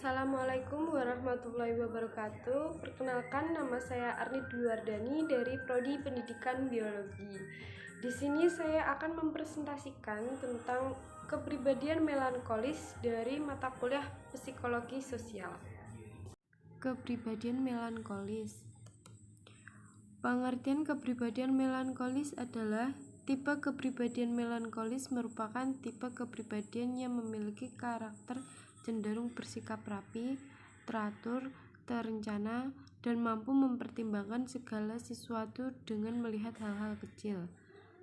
Assalamualaikum warahmatullahi wabarakatuh. Perkenalkan, nama saya Arni Dwi Wardani dari Prodi Pendidikan Biologi. Di sini saya akan mempresentasikan tentang kepribadian melankolis dari mata kuliah Psikologi Sosial. Kepribadian melankolis. Pengertian kepribadian melankolis adalah tipe kepribadian melankolis merupakan tipe kepribadian yang memiliki karakter cenderung bersikap rapi, teratur, terencana, dan mampu mempertimbangkan segala sesuatu dengan melihat hal-hal kecil.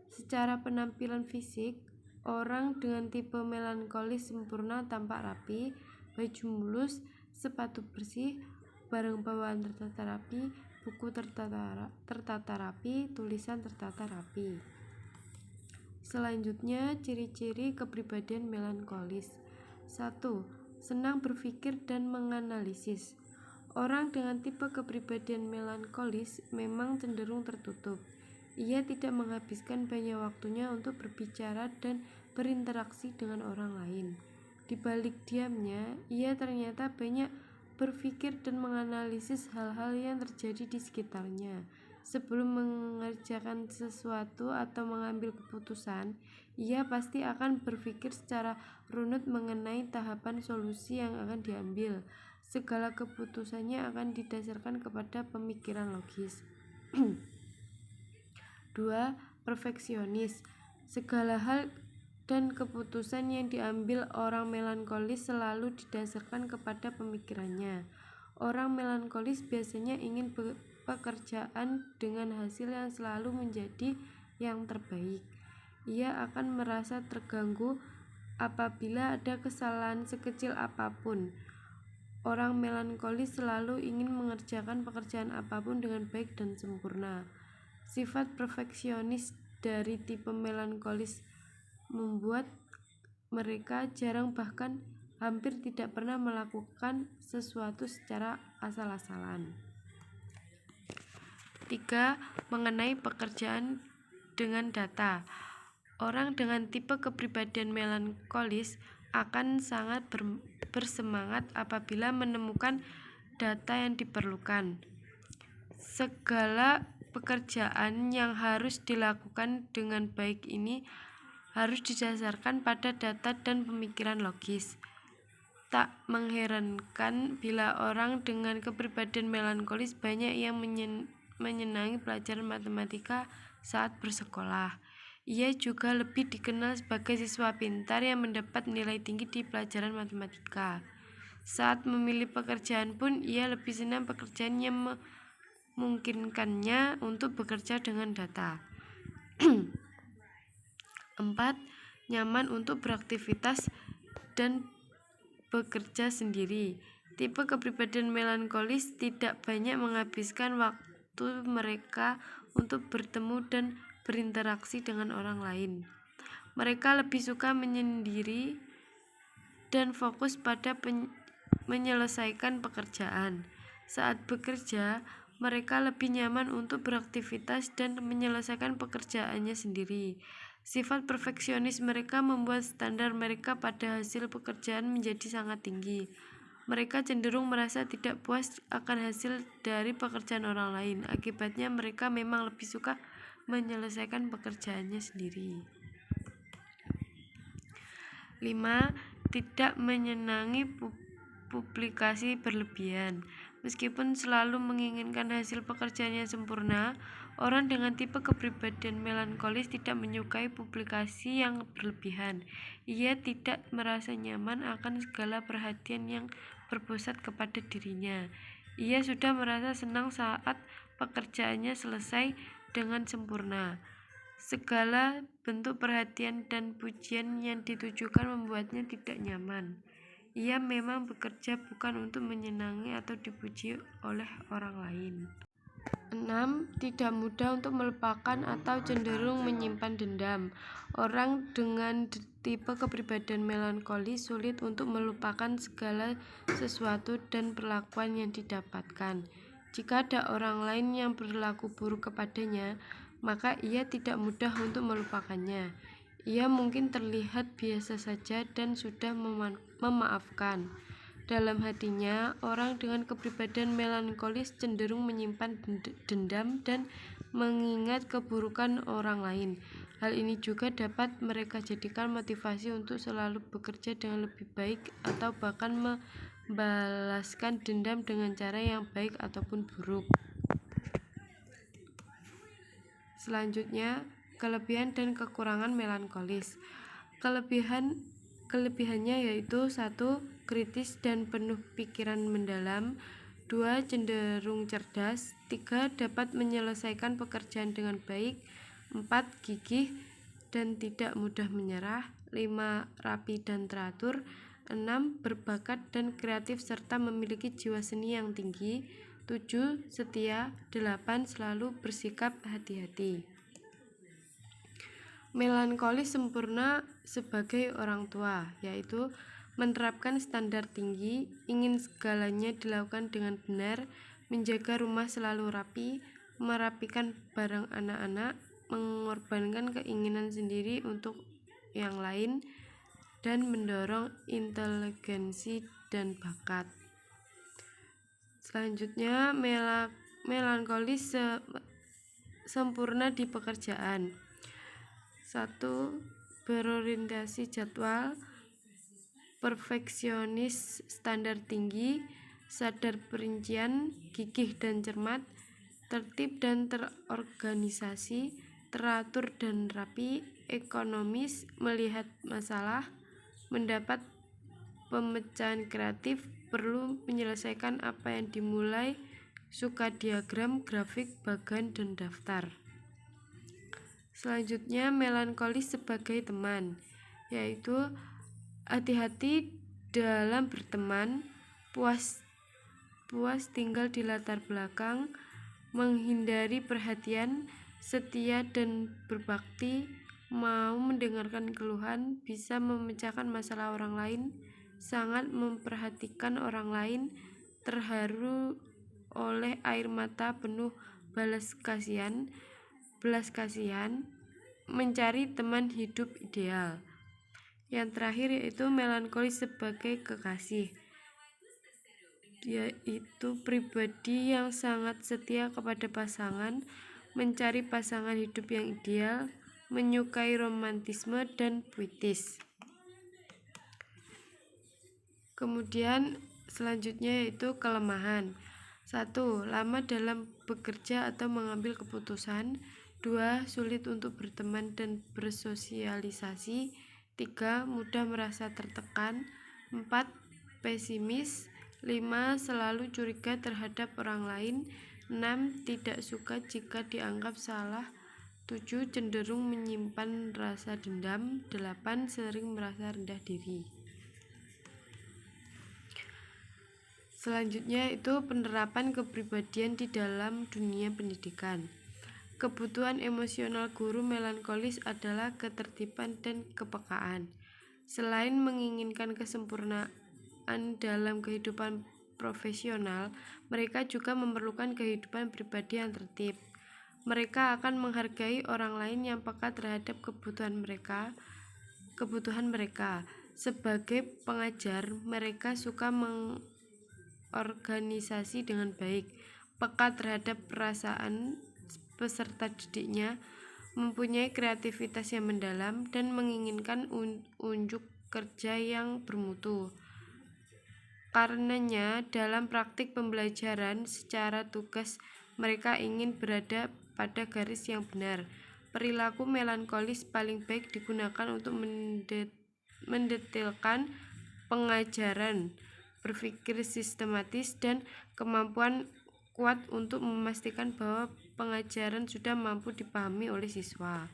Secara penampilan fisik, orang dengan tipe melankolis sempurna tampak rapi, baju mulus, sepatu bersih, barang bawaan tertata rapi, buku tertata rapi, tulisan tertata rapi. Selanjutnya, ciri-ciri kepribadian melankolis. 1. Senang berpikir dan menganalisis. Orang dengan tipe kepribadian melankolis memang cenderung tertutup. Ia tidak menghabiskan banyak waktunya untuk berbicara dan berinteraksi dengan orang lain. Di balik diamnya, ia ternyata banyak berpikir dan menganalisis hal-hal yang terjadi di sekitarnya. Sebelum mengerjakan sesuatu atau mengambil keputusan, ia pasti akan berpikir secara runut mengenai tahapan solusi yang akan diambil. Segala keputusannya akan didasarkan kepada pemikiran logis. 2. Perfeksionis. Segala hal dan keputusan yang diambil orang melankolis selalu didasarkan kepada pemikirannya. Orang melankolis biasanya ingin pekerjaan dengan hasil yang selalu menjadi yang terbaik. Ia akan merasa terganggu apabila ada kesalahan sekecil apapun. Orang melankolis selalu ingin mengerjakan pekerjaan apapun dengan baik dan sempurna. Sifat perfeksionis dari tipe melankolis membuat mereka jarang bahkan hampir tidak pernah melakukan sesuatu secara asal-asalan. 3. Mengenai pekerjaan dengan data. Orang dengan tipe kepribadian melankolis akan sangat bersemangat apabila menemukan data yang diperlukan. Segala pekerjaan yang harus dilakukan dengan baik ini harus didasarkan pada data dan pemikiran logis. Tak mengherankan bila orang dengan kepribadian melankolis banyak yang menyenangi pelajaran matematika saat bersekolah. Ia juga lebih dikenal sebagai siswa pintar yang mendapat nilai tinggi di pelajaran matematika. Saat memilih pekerjaan pun, ia lebih senang pekerjaan yang memungkinkannya untuk bekerja dengan data. 4. Nyaman untuk beraktivitas dan bekerja sendiri. Tipe kepribadian melankolis tidak banyak menghabiskan waktu mereka untuk bertemu dan berinteraksi dengan orang lain. Mereka lebih suka menyendiri dan fokus pada menyelesaikan pekerjaan. Saat bekerja, mereka lebih nyaman untuk beraktivitas dan menyelesaikan pekerjaannya sendiri. Sifat perfeksionis mereka membuat standar mereka pada hasil pekerjaan menjadi sangat tinggi. Mereka cenderung merasa tidak puas akan hasil dari pekerjaan orang lain. Akibatnya mereka memang lebih suka menyelesaikan pekerjaannya sendiri. 5. Tidak menyenangi publikasi berlebihan. Meskipun selalu menginginkan hasil pekerjaan yang sempurna, orang dengan tipe kepribadian melankolis tidak menyukai publikasi yang berlebihan. Ia tidak merasa nyaman akan segala perhatian yang berpusat kepada dirinya. Ia sudah merasa senang saat pekerjaannya selesai dengan sempurna. Segala bentuk perhatian dan pujian yang ditujukan membuatnya tidak nyaman. Ia memang bekerja bukan untuk menyenangi atau dipuji oleh orang lain. 6. Tidak mudah untuk melupakan atau cenderung menyimpan dendam. Orang dengan tipe kepribadian melankolis sulit untuk melupakan segala sesuatu dan perlakuan yang didapatkan. Jika ada orang lain yang berlaku buruk kepadanya, maka ia tidak mudah untuk melupakannya. Ia mungkin terlihat biasa saja dan sudah memaafkan. Dalam hatinya, orang dengan kepribadian melankolis cenderung menyimpan dendam dan mengingat keburukan orang lain. Hal ini juga dapat mereka jadikan motivasi untuk selalu bekerja dengan lebih baik atau bahkan membalaskan dendam dengan cara yang baik ataupun buruk. Selanjutnya, kelebihan dan kekurangan melankolis. Kelebihannya yaitu 1. Kritis dan penuh pikiran mendalam. 2. Cenderung cerdas. 3. Dapat menyelesaikan pekerjaan dengan baik. 4. Gigih dan tidak mudah menyerah. 5. Rapi dan teratur. 6. Berbakat dan kreatif serta memiliki jiwa seni yang tinggi. 7. Setia. 8. Selalu bersikap hati-hati. Melankolis sempurna sebagai orang tua, yaitu menerapkan standar tinggi, ingin segalanya dilakukan dengan benar, menjaga rumah selalu rapi, merapikan barang anak-anak, mengorbankan keinginan sendiri untuk yang lain, dan mendorong inteligensi dan bakat. Selanjutnya, melankolis sempurna di pekerjaan. 1. Berorientasi jadwal, perfeksionis, standar tinggi, sadar perincian, gigih dan cermat, tertib dan terorganisasi, teratur dan rapi, ekonomis, melihat masalah, mendapat pemecahan kreatif, perlu menyelesaikan apa yang dimulai, suka diagram, grafik, bagan, dan daftar. Selanjutnya, melankolis sebagai teman, yaitu hati-hati dalam berteman, puas tinggal di latar belakang, menghindari perhatian, setia dan berbakti, mau mendengarkan keluhan, bisa memecahkan masalah orang lain, sangat memperhatikan orang lain, terharu oleh air mata penuh belas kasihan, mencari teman hidup ideal. Yang terakhir yaitu melankolis sebagai kekasih, yaitu pribadi yang sangat setia kepada pasangan, mencari pasangan hidup yang ideal, menyukai romantisme dan puitis. Kemudian selanjutnya yaitu kelemahan. 1. Lama dalam bekerja atau mengambil keputusan. 2. Sulit untuk berteman dan bersosialisasi. 3. Mudah merasa tertekan. 4. Pesimis. 5. Selalu curiga terhadap orang lain. 6. Tidak suka jika dianggap salah. 7. Cenderung menyimpan rasa dendam. 8. Sering merasa rendah diri. Selanjutnya itu penerapan kepribadian di dalam dunia pendidikan. Kebutuhan emosional guru melankolis adalah ketertiban dan kepekaan. Selain menginginkan kesempurnaan dalam kehidupan profesional, mereka juga memerlukan kehidupan pribadi yang tertib. Mereka akan menghargai orang lain yang peka terhadap kebutuhan mereka. Sebagai pengajar, mereka suka organisasi dengan baik, peka terhadap perasaan peserta didiknya, mempunyai kreativitas yang mendalam, dan menginginkan unjuk kerja yang bermutu. Karenanya, dalam praktik pembelajaran secara tugas, mereka ingin berada pada garis yang benar. Perilaku melankolis paling baik digunakan untuk mendetailkan pengajaran, berpikir sistematis, dan kemampuan kuat untuk memastikan bahwa pengajaran sudah mampu dipahami oleh siswa.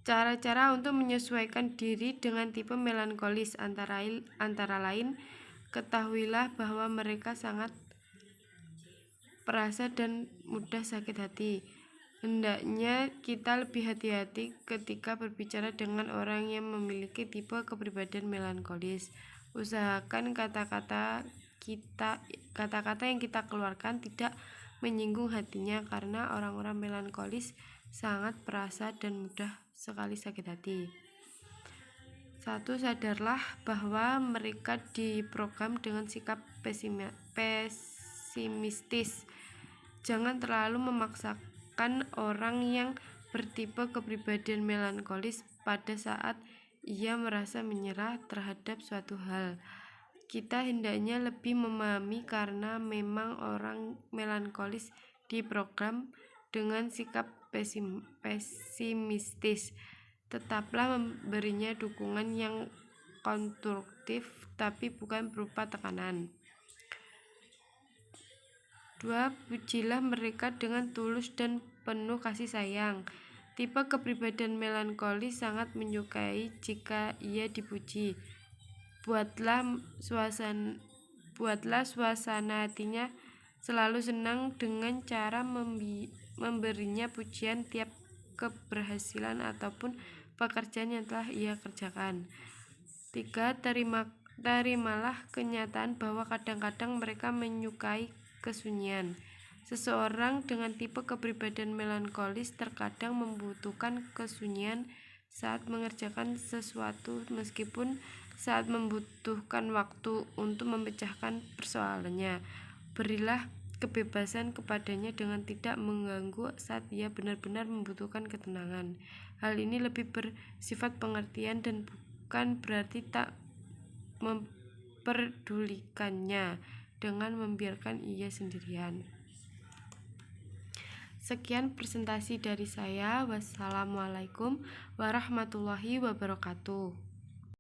Cara-cara untuk menyesuaikan diri dengan tipe melankolis antara lain, ketahuilah bahwa mereka sangat perasa dan mudah sakit hati. Hendaknya kita lebih hati-hati ketika berbicara dengan orang yang memiliki tipe kepribadian melankolis. Usahakan kata-kata yang kita keluarkan tidak menyinggung hatinya, karena orang-orang melankolis sangat perasa dan mudah sekali sakit hati. 1. Sadarlah bahwa mereka diprogram dengan sikap pesimistis. Jangan terlalu memaksakan orang yang bertipe kepribadian melankolis pada saat ia merasa menyerah terhadap suatu hal. Kita hendaknya lebih memahami karena memang orang melankolis diprogram dengan sikap pesimistis. Tetaplah memberinya dukungan yang konstruktif tapi bukan berupa tekanan. 2. Pujilah mereka dengan tulus dan penuh kasih sayang. Tipe kepribadian melankolis sangat menyukai jika ia dipuji. Buatlah suasana hatinya selalu senang dengan cara memberinya pujian tiap keberhasilan ataupun pekerjaan yang telah ia kerjakan. 3. Terimalah kenyataan bahwa kadang-kadang mereka menyukai kesunyian. Seseorang dengan tipe kepribadian melankolis terkadang membutuhkan kesunyian saat mengerjakan sesuatu, meskipun saat membutuhkan waktu untuk memecahkan persoalannya. Berilah kebebasan kepadanya dengan tidak mengganggu saat ia benar-benar membutuhkan ketenangan. Hal ini lebih bersifat pengertian dan bukan berarti tak memperdulikannya dengan membiarkan ia sendirian. Sekian presentasi dari saya. Wassalamualaikum warahmatullahi wabarakatuh.